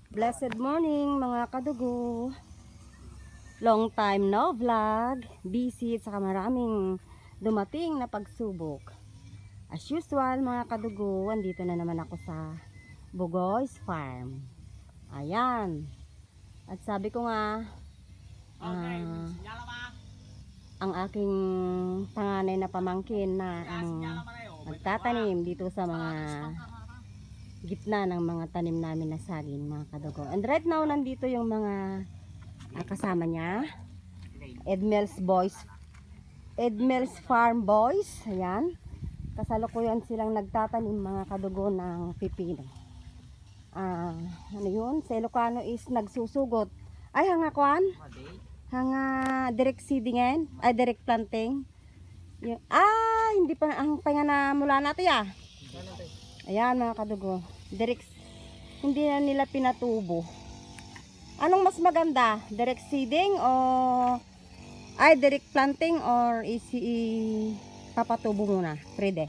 Blessed morning mga kadugo. Long time no vlog. Busy at saka maraming dumating na pagsubok. As usual mga kadugo, andito na naman ako sa Bugoy's Farm. Ayan. At sabi ko nga, ang aking panganay na pamangkin na ang magtatanim dito sa mga gitna ng mga tanim namin na saging mga kadugo. And right now nandito yung mga kasama niya, Edmel's Farm Boys. Ayan, kasalukuyan silang nagtatanim mga kadugo ng pipino. Ano yun, sa Ilocano is nagsusugot ay hanga kwan, hanga direct seeding, ay direct planting yung, hindi pa ang pahinga na mula natin ya. Ayan mga kadugo, direct, hindi na nila pinatubo. Anong mas maganda? Direct seeding o direct planting or papatubo muna? Pwede.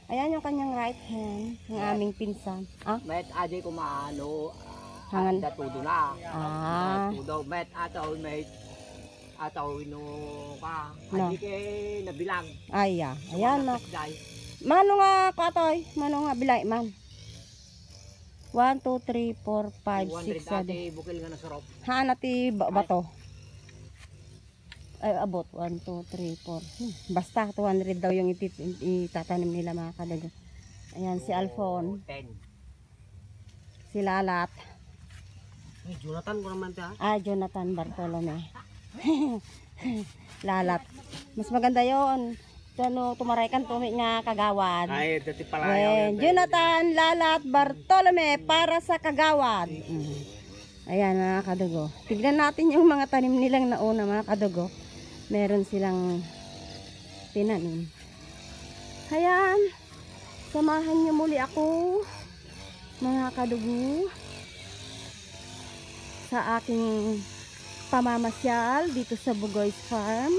Ayan yung kanyang right hand, yung aming pinsan. Met aday ko maano, Hangan. datudo na. Tudo. Met ataw ino ka. No. Adi kay nabilang. Ayan na. Mano nga katoy, mano nga bilay man. 1, 2, 3, 4, 5, 6, 7. Ati bukil nga nasarap. Hanati bato. Ay abot 1, 2, 3, 4. Basta 200 daw yung itatanim nila mga kadugo. Ayan si Alphon, 10. si Lalat. Ay, Jonathan ko naman ta. Jonathan Bartolome. Lalat. Mas maganda yon. Tumaray kan tumi nga kagawad. Ay, dati pala Jonathan, Lalat, Bartolome para sa kagawad. Ayan mga kadugo. Tignan natin yung mga tanim nilang nauna mga kadugo. Meron silang tinanim. Ayan. Samahan niyo muli ako mga kadugo sa aking pamamasyal dito sa Bugoy's Farm.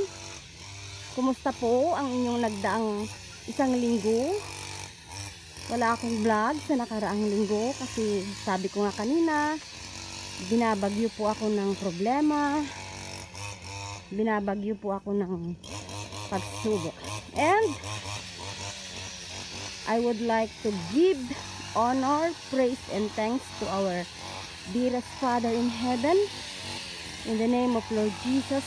Kumusta po ang inyong nagdaang isang linggo? Wala akong vlog sa nakaraang linggo kasi sabi ko nga kanina, binabagyo po ako ng problema, binabagyo po ako ng pagsubok. And I would like to give honor, praise, and thanks to our dearest Father in heaven, in the name of Lord Jesus,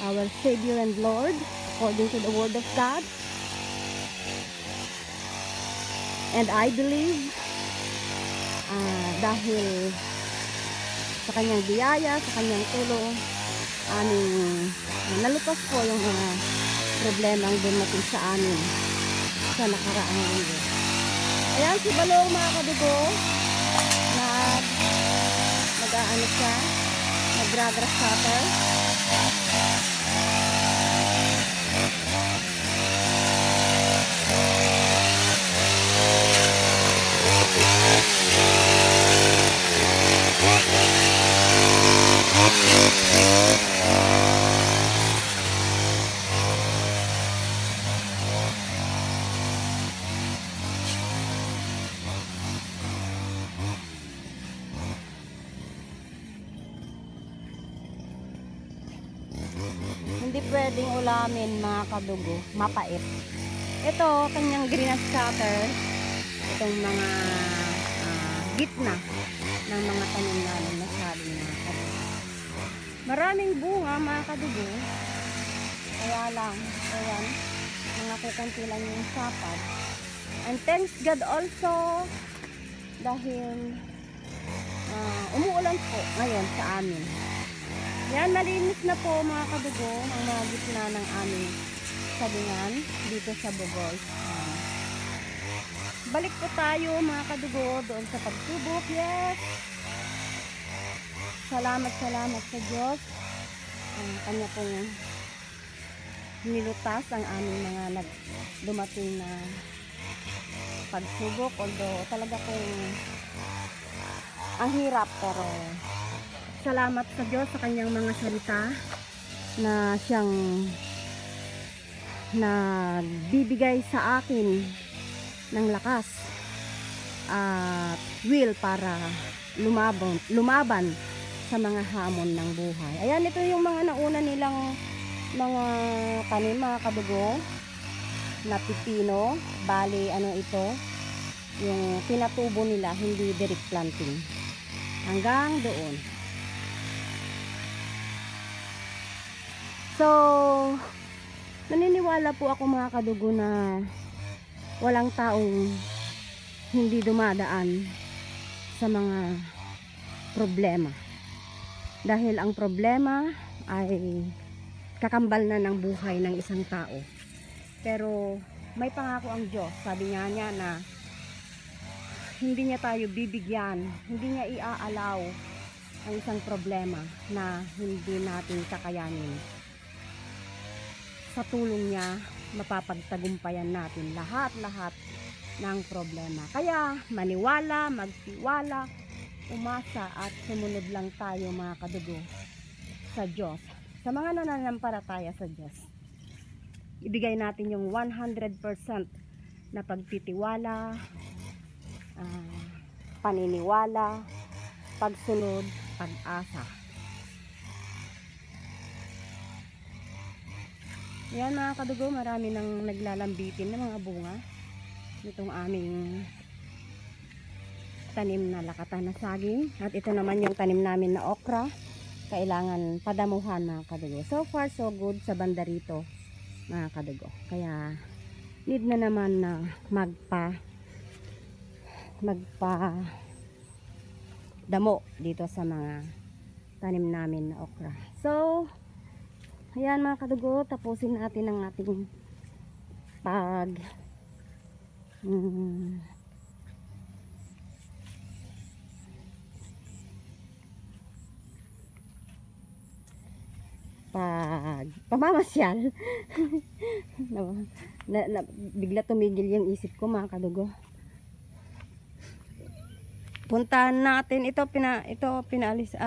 our Savior and Lord, according to the Word of God. And I believe, dahil sa kanyang biyaya, sa kanyang tulong, nalutas po yung mga problemang dumating sa amin sa nakaraang linggo. Ayan si Balong mga kadugo, nag-aano siya, nag-grass cutter. Hindi pwedeng ulamin mga kadugo, mapait. Ito, kanyang grass cutter, itong mga gitna ng mga tanim namin na sabi mga kadugo. Maraming bunga mga kadugo, kaya lang, ayan, mga kukunti lang yung sapad. And thanks God also, dahil umuulan po ngayon sa amin. Yan, malinis na po mga kadugo ang mga gitna ng aming sabingan dito sa Bugoy's. Balik po tayo mga kadugo doon sa pagsubok. Yes! Salamat sa Diyos. Ang kanya pong nilutas ang aming mga dumating na pagsubok. Although talaga pong ang hirap, pero salamat sa Diyos sa kanyang mga salita na siyang nagbibigay sa akin ng lakas at will para lumaban sa mga hamon ng buhay. Ayan, ito yung mga nauna nilang mga tanim, mga kadugo, na pipino. Bali, ano ito, yung pinatubo nila, hindi direct planting. Hanggang doon. So, naniniwala po ako, mga kadugo, na walang taong hindi dumadaan sa mga problema. Dahil ang problema ay kakambal na ng buhay ng isang tao. Pero may pangako ang Diyos. Sabi nga niya na hindi niya tayo bibigyan, hindi niya iaalaw ang isang problema na hindi natin kakayanin. Sa tulong niya, mapapagtagumpayan natin lahat-lahat ng problema. Kaya maniwala, magtiwala, umasa at sumunod lang tayo, mga kadugo, sa Diyos. Sa mga nananampalataya sa Diyos, ibigay natin yung 100% na pagtitiwala, paniniwala, pagsunod, pag-asa. Yan, mga kadugo, marami nang naglalambitin ng mga bunga nitong aming tanim na lakatan na saging. At ito naman yung tanim namin na okra. Kailangan padamuhan, mga kadugo. So far so good sa banda rito, mga kadugo. Kaya need na naman na magpa damo dito sa mga tanim namin na okra. So ayan, mga kadugo, tapusin natin ang ating pamamasyal. Bigla tumigil yung isip ko, mga kadugo. Puntahan natin ito, pinaalis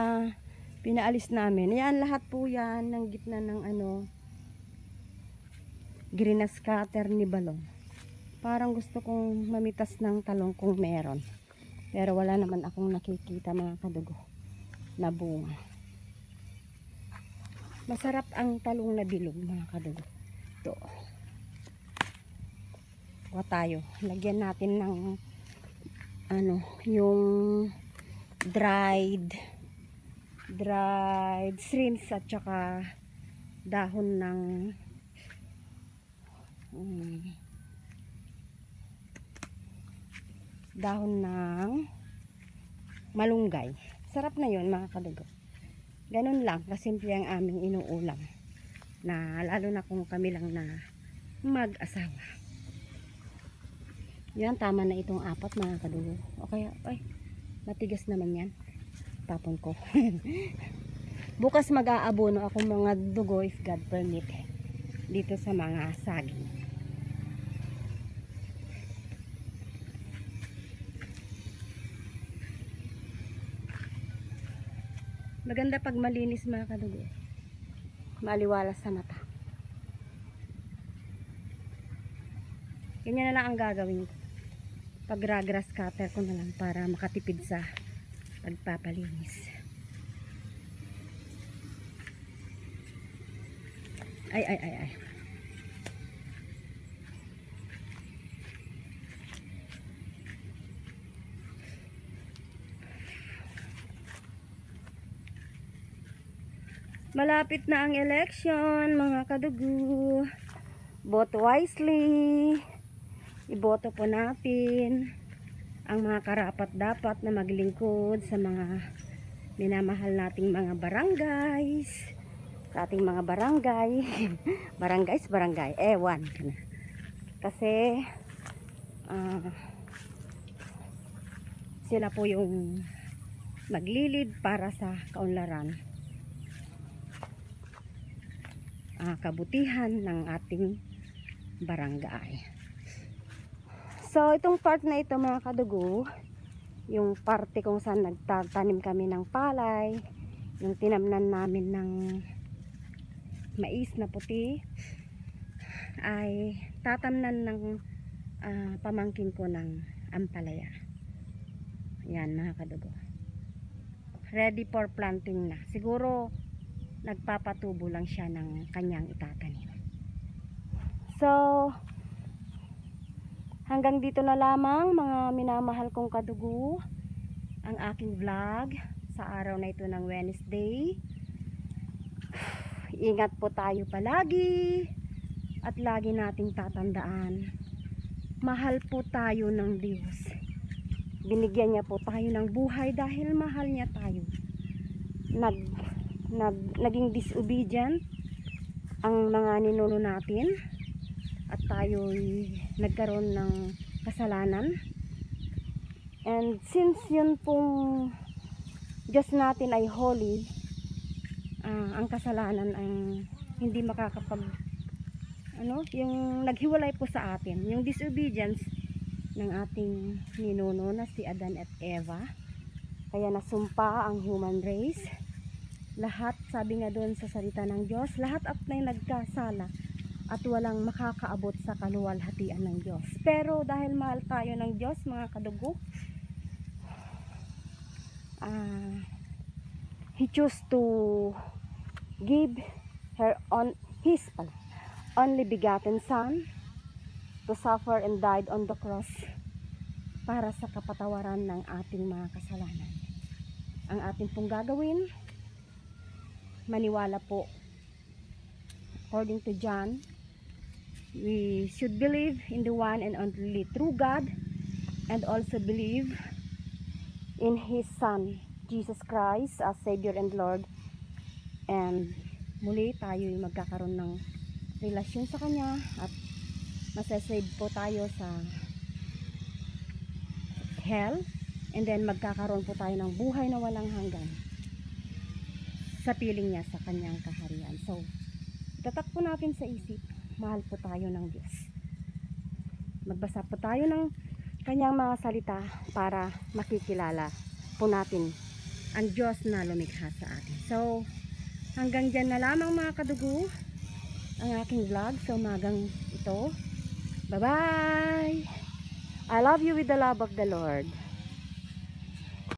namin. Yan, lahat po yan ng gitna ng green scatter ni balong. Parang gusto kong mamitas ng talong kung meron. Pero wala naman akong nakikita, mga kadugo, na bunga. Masarap ang talong na bilog, mga kadugo. Ito. Kuha tayo. Lagyan natin ng yung dried shrimps at saka dahon ng malunggay. Sarap na yun, mga kadugo. Ganun lang, kasimple ang aming inuulam. Na lalo na kung kami lang na mag-asawa. Yan, tama na itong 4, mga kadugo. O kaya, ay, matigas naman yan. Tapon ko. Bukas mag-aabono ako, mga dugo, if God permit, dito sa mga saging. Maganda pag malinis, mga kadugo. Maliwalas sa mata. Ganyan na lang ang gagawin ko. Pag grass cutter ko na lang para makatipid sa pagpapalinis. Ay. Malapit na ang election, mga kadugo. Vote wisely. Iboto po natin ang mga karapat-dapat na maglingkod sa mga minamahal nating mga barangays, sa ating mga barangay. barangay, ewan. Kasi sila po yung maglilid para sa kaunlaran, kabutihan ng ating barangay. So, itong part na ito, mga kadugo, yung parte kung saan nagtatanim kami ng palay, yung tinamnan namin ng mais na puti, ay tatamnan ng pamangkin ko ng ampalaya. Yan mga kadugo. Ready for planting na. Siguro nagpapatubo lang siya ng kanyang itatanim. So, hanggang dito na lamang mga minamahal kong kadugo ang aking vlog sa araw na ito ng Wednesday. Ingat po tayo palagi at lagi nating tatandaan, mahal po tayo ng Diyos. Binigyan niya po tayo ng buhay dahil mahal niya tayo. Naging disobedient ang mga ninuno natin at tayo'y nagkaroon ng kasalanan. And since yun pong Diyos natin ay holy, ang kasalanan ang hindi yung naghiwalay po sa atin, yung disobedience ng ating ninuno na si Adan at Eva, kaya nasumpa ang human race. Lahat, sabi nga doon sa salita ng Diyos, lahat at may nagkasala at walang makakaabot sa kaluwalhatian ng Diyos. Pero dahil mahal tayo ng Diyos mga kadugo, He chose to give His only begotten Son to suffer and died on the cross para sa kapatawaran ng ating mga kasalanan. Ang ating pong gagawin, maniwala po according to John, we should believe in the one and only true God and also believe in His Son Jesus Christ as Savior and Lord, and muli tayo magkakaroon ng relasyon sa Kanya at masasave po tayo sa hell, and then magkakaroon po tayo ng buhay na walang hanggan sa piling niya sa Kanyang kaharian. So, itatak po natin sa isip, mahal po tayo ng Diyos. Magbasa po tayo ng Kanyang mga salita para makikilala po natin ang Diyos na lumikha sa atin. So, hanggang dyan na lamang mga kadugo ang aking vlog sa umagang ito. Bye-bye! I love you with the love of the Lord.